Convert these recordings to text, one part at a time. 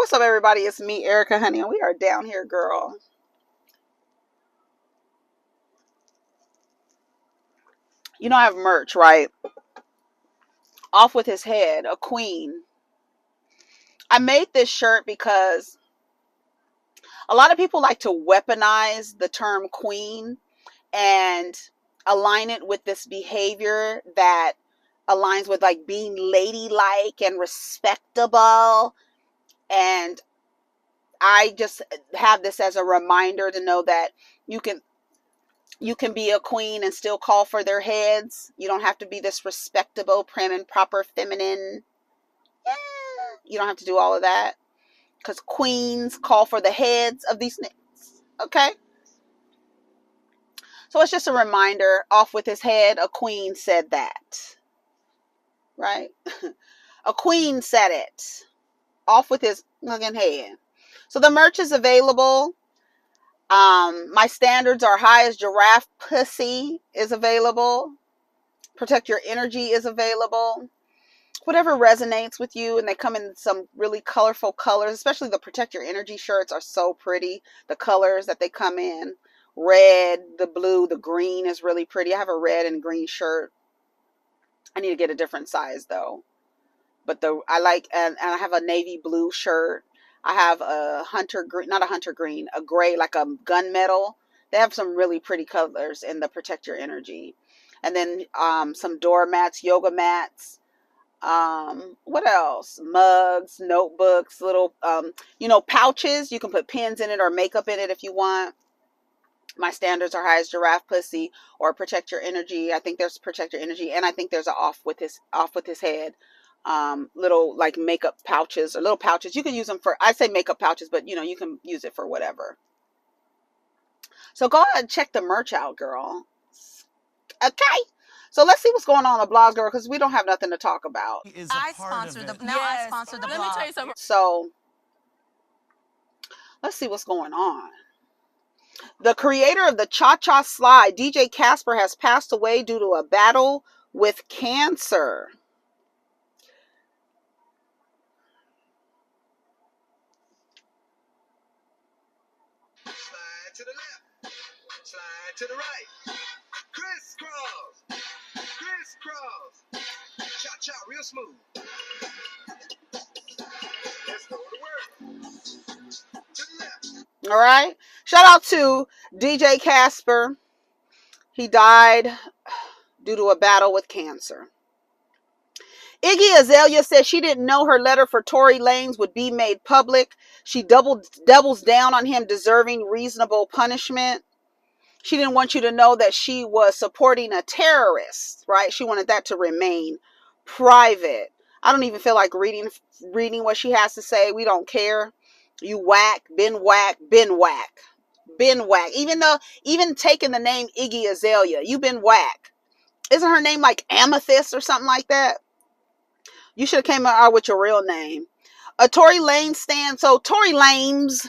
what's up, everybody? It's me, Erica, honey, and we are down here, girl. You know, I have merch, right? Off with his head, a queen. I made this shirt because a lot of people like to weaponize the term queen and align it with this behavior that aligns with like being ladylike and respectable. And I just have this as a reminder to know that you can be a queen and still call for their heads. You don't have to be this respectable, prim and proper, feminine. You don't have to do all of that, because queens call for the heads of these niggas. Okay? So it's just a reminder. Off with his head. A queen said that. Right? A queen said it. Off with his fucking head. So the merch is available. My standards are high as giraffe pussy is available. Protect your energy is available. Whatever resonates with you, and they come in some really colorful colors, especially the protect your energy shirts are so pretty. The colors that they come in, red, the blue, the green is really pretty. I have a red and green shirt. I need to get a different size though, but I like, and I have a navy blue shirt. I have a hunter green, not a hunter green, a gray, like a gunmetal. They have some really pretty colors in the protect your energy. And then some doormats, yoga mats. What else? Mugs, notebooks, little, pouches. You can put pins in it or makeup in it if you want. My standards are high as giraffe pussy or protect your energy. I think there's protect your energy, and I think there's a off with his head. Little like makeup pouches or little pouches. You can use them for, I say makeup pouches, but you can use it for whatever. So go ahead and check the merch out, girl. Okay. So let's see what's going on the blogs, girl, because we don't have nothing to talk about. I sponsor the blog. Let me tell you something. So let's see what's going on. The creator of the Cha-Cha Slide, DJ Casper, has passed away due to a battle with cancer. Slide to the left, slide to the right. Crisscross, crisscross. Cha-cha, real smooth. Let's go to work. To the left. All right. Shout out to DJ Casper. He died due to a battle with cancer. Iggy Azalea said she didn't know her letter for Tory Lanez would be made public. She doubles down on him deserving reasonable punishment. She didn't want you to know that she was supporting a terrorist, right? She wanted that to remain private. I don't even feel like reading what she has to say. We don't care. You whack, been whack, been whack, been whack. Even taking the name Iggy Azalea, you've been whack. Isn't her name like Amethyst or something like that? You should have came out with your real name. A Tory Lanez stand. So Tory Lanez,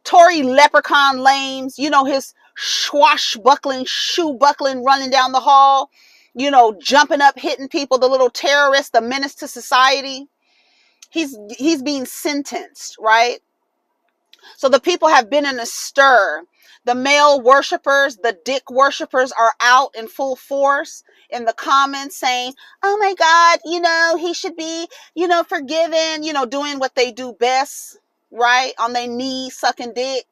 Tory Leprechaun Lanez, his swashbuckling, shoe buckling, running down the hall, jumping up, hitting people, the little terrorist, the menace to society. He's being sentenced, right? So the people have been in a stir. The male worshipers, the dick worshipers are out in full force in the comments saying, oh my God, he should be, forgiven, doing what they do best, right? On their knees, sucking dick.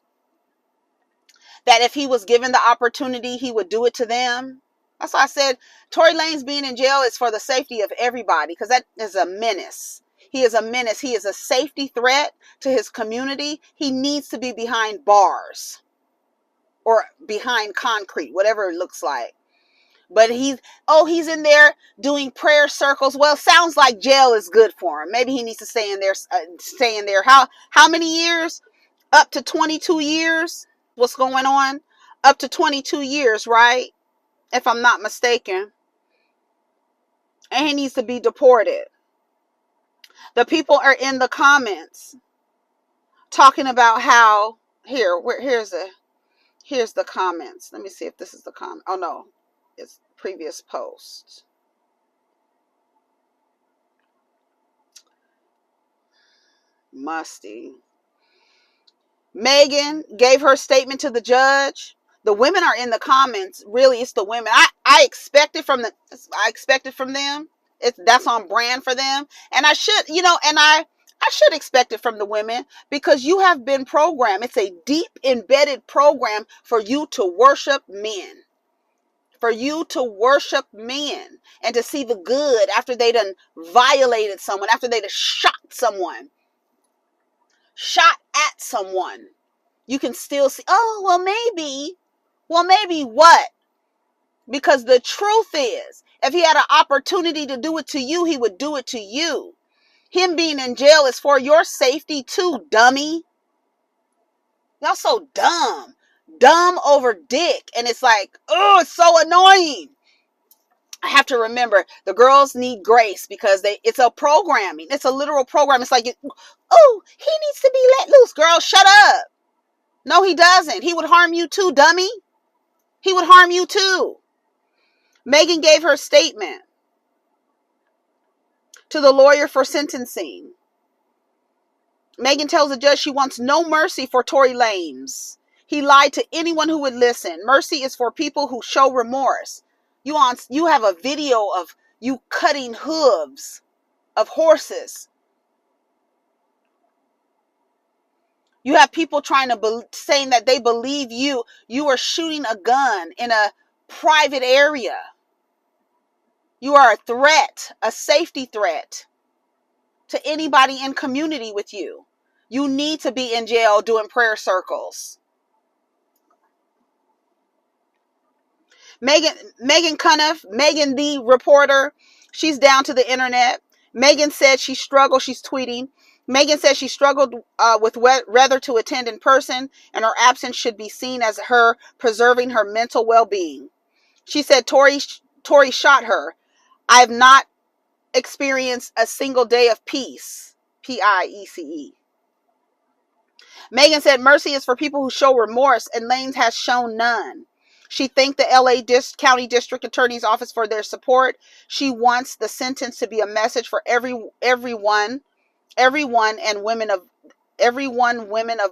That if he was given the opportunity, he would do it to them. That's why I said Tory Lanez being in jail is for the safety of everybody, because that is a menace. He is a menace. He is a safety threat to his community. He needs to be behind bars or behind concrete, whatever it looks like. But he's in there doing prayer circles. Well, sounds like jail is good for him. Maybe he needs to stay in there. How many years? Up to 22 years. What's going on? Up to 22 years, right? If I'm not mistaken. And he needs to be deported. The people are in the comments talking about how here's the comments. Let me see if this is the comment. Oh no, it's previous post. Musty. Megan gave her statement to the judge. The women are in the comments. Really, it's the women. I expected from them. That's on brand for them. And I should, I should expect it from the women, because you have been programmed. It's a deep embedded program for you to worship men. For you to worship men and to see the good after they done violated someone, after they done shot at someone. You can still see, oh, well, maybe what? Because the truth is, if he had an opportunity to do it to you, he would do it to you. Him being in jail is for your safety too, dummy. Y'all so dumb. Dumb over dick. And it's like, oh, it's so annoying. I have to remember, the girls need grace because it's a programming. It's a literal program. It's like, oh, he needs to be let loose. Girl, shut up. No, he doesn't. He would harm you too, dummy. He would harm you too. Megan gave her statement to the lawyer for sentencing. Megan tells the judge she wants no mercy for Tory Lanez. He lied to anyone who would listen. Mercy is for people who show remorse. You have a video of you cutting hooves of horses. You have people saying that they believe you. You are shooting a gun in a private area. You are a threat, a safety threat to anybody in community with you. You need to be in jail doing prayer circles. Megan Cuniff, Megan the reporter, she's down to the internet. Megan said she struggled. She's tweeting. Megan said she struggled with whether to attend in person, and her absence should be seen as her preserving her mental well-being. She said Tory shot her. I have not experienced a single day of peace. P-I-E-C-E. Megan said mercy is for people who show remorse, and Lanez has shown none. She thanked the LA County District Attorney's Office for their support. She wants the sentence to be a message for everyone and women of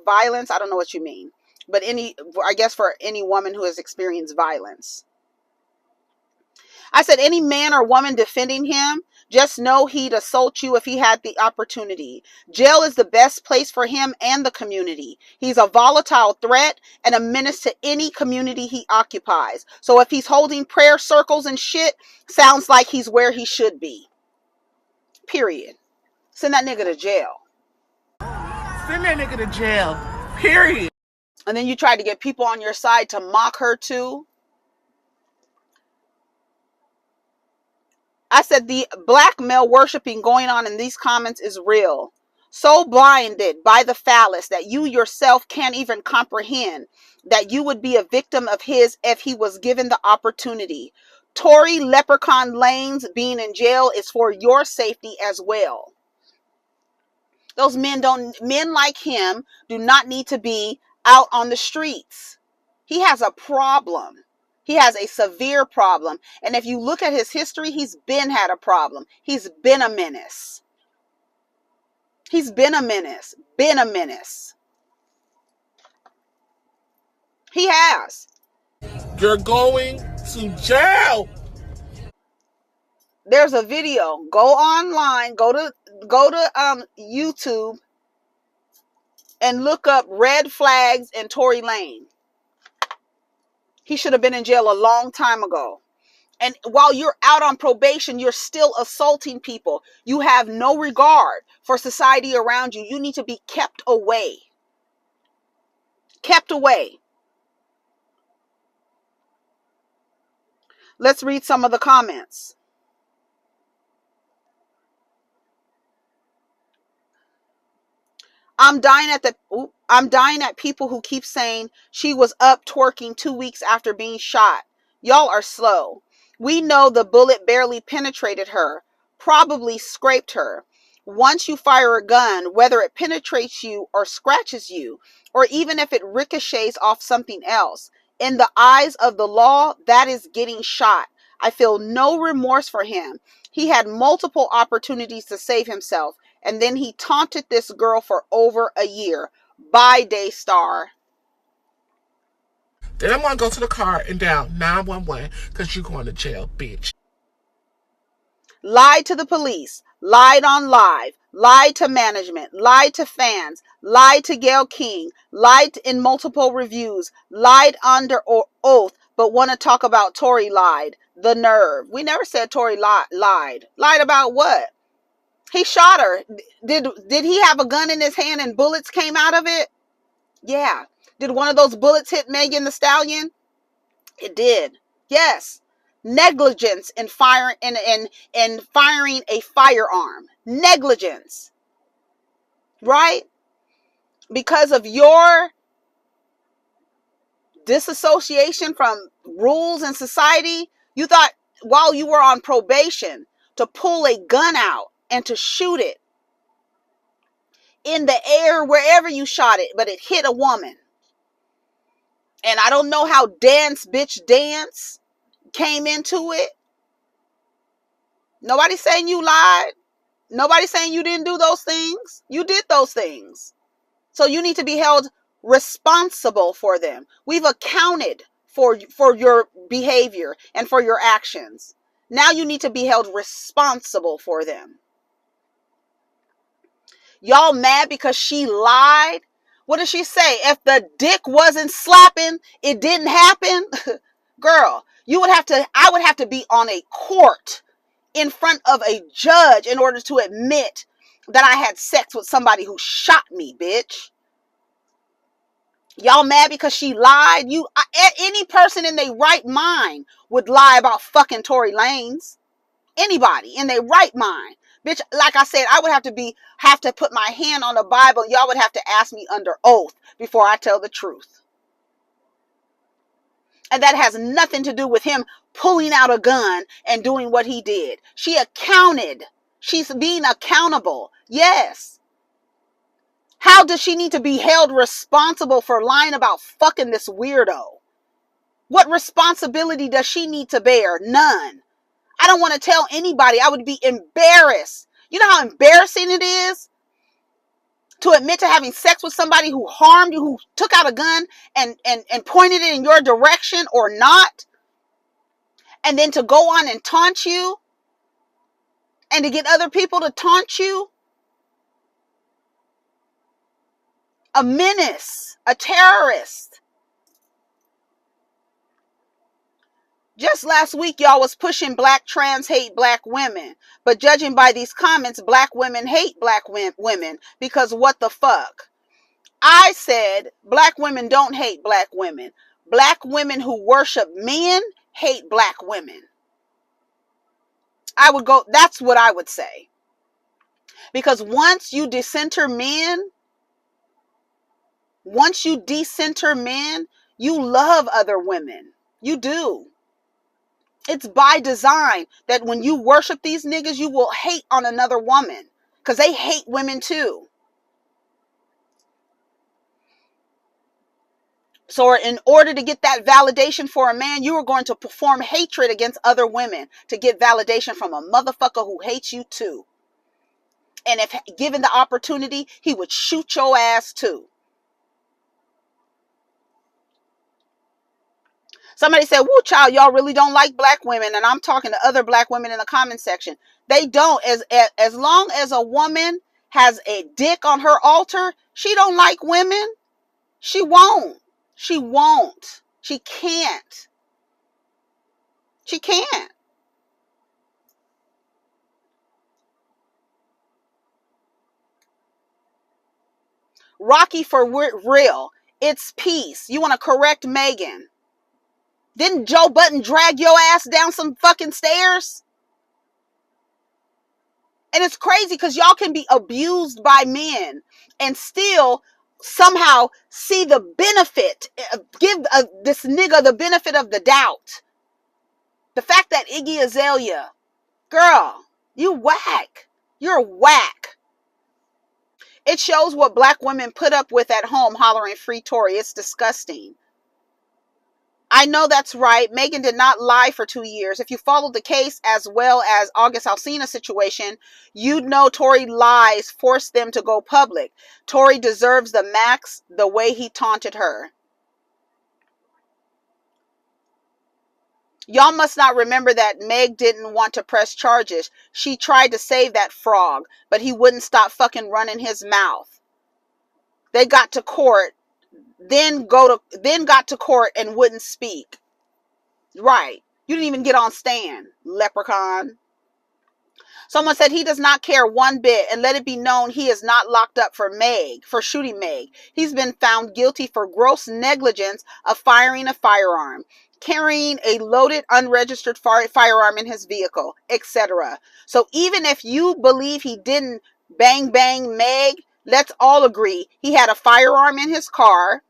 violence. I don't know what you mean, but I guess for any woman who has experienced violence. I said, any man or woman defending him, just know he'd assault you if he had the opportunity. Jail is the best place for him and the community. He's a volatile threat and a menace to any community he occupies. So if he's holding prayer circles and shit, sounds like he's where he should be. Period. Send that nigga to jail. Send that nigga to jail. Period. And then you tried to get people on your side to mock her too. I said the black male worshiping going on in these comments is real. So blinded by the phallus that you yourself can't even comprehend that you would be a victim of his if he was given the opportunity. Tory Leprechaun Lanez being in jail is for your safety as well. Those men like him do not need to be out on the streets. He has a problem. He has a severe problem. And if you look at his history, he's had a problem. He's been a menace. He's been a menace. He has. You're going to jail. There's a video. Go online. Go to YouTube and look up red flags and Tory Lanez. He should have been in jail a long time ago. And while you're out on probation, you're still assaulting people. You have no regard for society around you. You need to be kept away. Kept away. Let's read some of the comments. I'm dying at people who keep saying she was up twerking 2 weeks after being shot. Y'all are slow. We know the bullet barely penetrated her, probably scraped her. Once you fire a gun, whether it penetrates you or scratches you, or even if it ricochets off something else, in the eyes of the law, that is getting shot. I feel no remorse for him. He had multiple opportunities to save himself. And then he taunted this girl for over a year. Bye, Daystar. Then I'm going to go to the car and dial 911 because you're going to jail, bitch. Lied to the police. Lied on live. Lied to management. Lied to fans. Lied to Gayle King. Lied in multiple reviews. Lied under oath, but want to talk about Tory lied. The nerve. We never said Tory lied. Lied about what? He shot her. Did he have a gun in his hand and bullets came out of it? Yeah. Did one of those bullets hit Megan Thee Stallion? It did. Yes. Negligence in firing firing a firearm. Negligence. Right? Because of your disassociation from rules and society, you thought while you were on probation to pull a gun out and to shoot it in the air wherever you shot it, but it hit a woman. And I don't know how Dance Bitch Dance came into it. Nobody's saying you lied. Nobody's saying you didn't do those things. You did those things. So you need to be held responsible for them. We've accounted for your behavior and for your actions. Now you need to be held responsible for them. Y'all mad because she lied? What did she say? If the dick wasn't slapping, it didn't happen? Girl, I would have to be on a court in front of a judge in order to admit that I had sex with somebody who shot me, bitch. Y'all mad because she lied? Any person in their right mind would lie about fucking Tory Lanez. Anybody in their right mind. Bitch, like I said, I would have to put my hand on the Bible. Y'all would have to ask me under oath before I tell the truth. And that has nothing to do with him pulling out a gun and doing what he did. She accounted. She's being accountable. Yes. How does she need to be held responsible for lying about fucking this weirdo? What responsibility does she need to bear? None. I don't want to tell anybody. I would be embarrassed. You know how embarrassing it is to admit to having sex with somebody who harmed you, who took out a gun and pointed it in your direction or not, and then to go on and taunt you and to get other people to taunt you? A menace, a terrorist. Just last week, y'all was pushing black trans hate black women. But judging by these comments, black women hate black women because what the fuck? I said black women don't hate black women. Black women who worship men hate black women. That's what I would say. Because once you decenter men, you love other women. You do. It's by design that when you worship these niggas, you will hate on another woman. Because they hate women too. So in order to get that validation for a man, you are going to perform hatred against other women to get validation from a motherfucker who hates you too. And if given the opportunity, he would shoot your ass too. Somebody said, woo, child, y'all really don't like black women. And I'm talking to other black women in the comment section. They don't. As long as a woman has a dick on her altar, she don't like women. She won't. She won't. She can't. She can't. Rocky for real. It's peace. You want to correct Megan? Didn't Joe Budden drag your ass down some fucking stairs? And it's crazy because y'all can be abused by men and still somehow see the benefit, give this nigga the benefit of the doubt. The fact that Iggy Azalea, girl, you whack. You're whack. It shows what black women put up with at home hollering free Tory. It's disgusting. I know that's right. Megan did not lie for 2 years. If you followed the case as well as August Alsina's situation, you'd know Tory lies forced them to go public. Tory deserves the max the way he taunted her. Y'all must not remember that Meg didn't want to press charges. She tried to save that frog, but he wouldn't stop fucking running his mouth. They got to court, then got to court and wouldn't speak. Right. You didn't even get on stand, leprechaun. Someone said he does not care one bit, and let it be known he is not locked up for shooting Meg. He's been found guilty for gross negligence of firing a firearm, carrying a loaded unregistered firearm in his vehicle, etc. So even if you believe he didn't bang Meg, let's all agree he had a firearm in his car,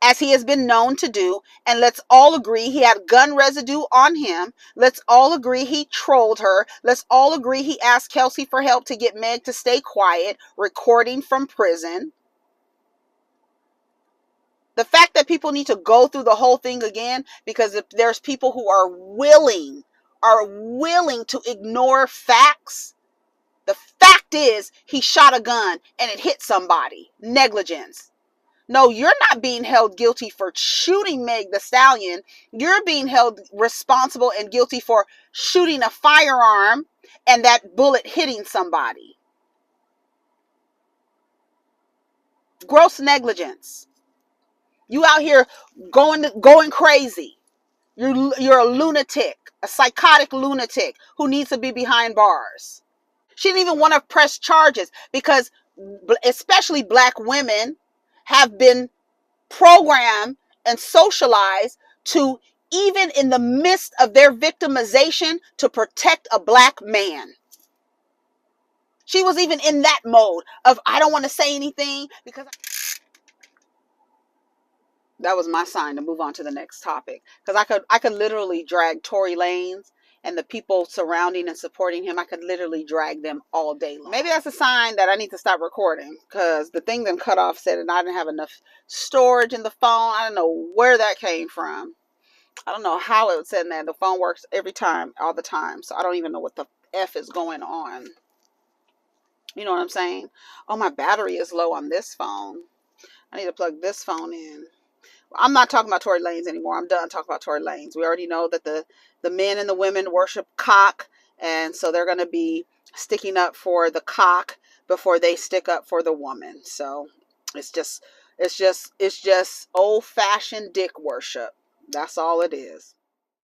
as he has been known to do, and let's all agree he had gun residue on him. Let's all agree he trolled her. Let's all agree he asked Kelsey for help to get Meg to stay quiet, recording from prison. The fact that people need to go through the whole thing again, because if there's people who are willing to ignore facts, the fact is he shot a gun and it hit somebody. Negligence. No, you're not being held guilty for shooting Meg the Stallion. You're being held responsible and guilty for shooting a firearm and that bullet hitting somebody. Gross negligence. You out here going crazy. You're a lunatic, a psychotic lunatic who needs to be behind bars. She didn't even want to press charges because especially black women have been programmed and socialized to, even in the midst of their victimization, to protect a black man. She was even in that mode of, I don't want to say anything because that was my sign to move on to the next topic, because I could literally drag Tory Lanez and the people surrounding and supporting him. I could literally drag them all day long. Maybe that's a sign that I need to stop recording, because the thing that cut off said that I didn't have enough storage in the phone. I don't know where that came from. I don't know how it said that. The phone works every time, all the time. So I don't even know what the F is going on. You know what I'm saying? Oh, my battery is low on this phone. I need to plug this phone in. I'm not talking about Tory Lanez anymore. I'm done talking about Tory Lanez. We already know that the men and the women worship cock, and so they're going to be sticking up for the cock before they stick up for the woman. So it's just old-fashioned dick worship. That's all it is.